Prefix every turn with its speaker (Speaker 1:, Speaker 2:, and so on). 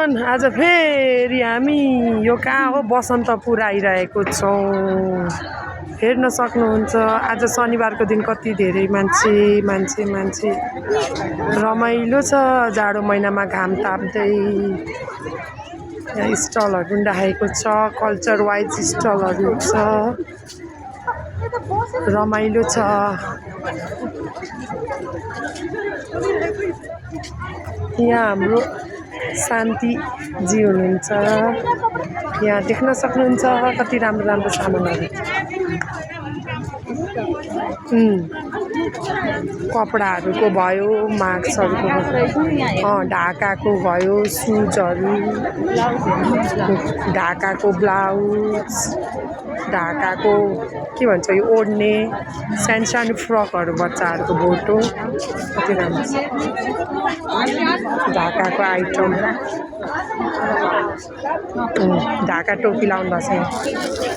Speaker 1: Everyone आज फेरि हामी यो कहाँ हो बसन्तपुर आइरहेको छौँ। हेर्न सक्नुहुन्छ आज शनिबारको दिन कति धेरै मान्छे रमाइलो छ। जाडो महिनामा घाम ताप्दै यहाँ स्टलहरू पनि राखेको छ, कल्चर वाइज स्टलहरू छ, रमाइलो छ। यहाँ हाम्रो शान्तिजी हुनुहुन्छ, यहाँ देख्न सक्नुहुन्छ कति राम्रो राम्रो सामानहरू। कपडाहरूको भयो, मास्कहरूको भयो, ढाकाको भयो, सुजहरू, ढाकाको ब्लाउज, ढाकाको के भन्छ यो ओढ्ने, सानो फ्रकहरू, बच्चाहरूको भोटो, कति राम्रो छ। ढाकाको आइटम, ढाका टोपी लाउनु भएको छ।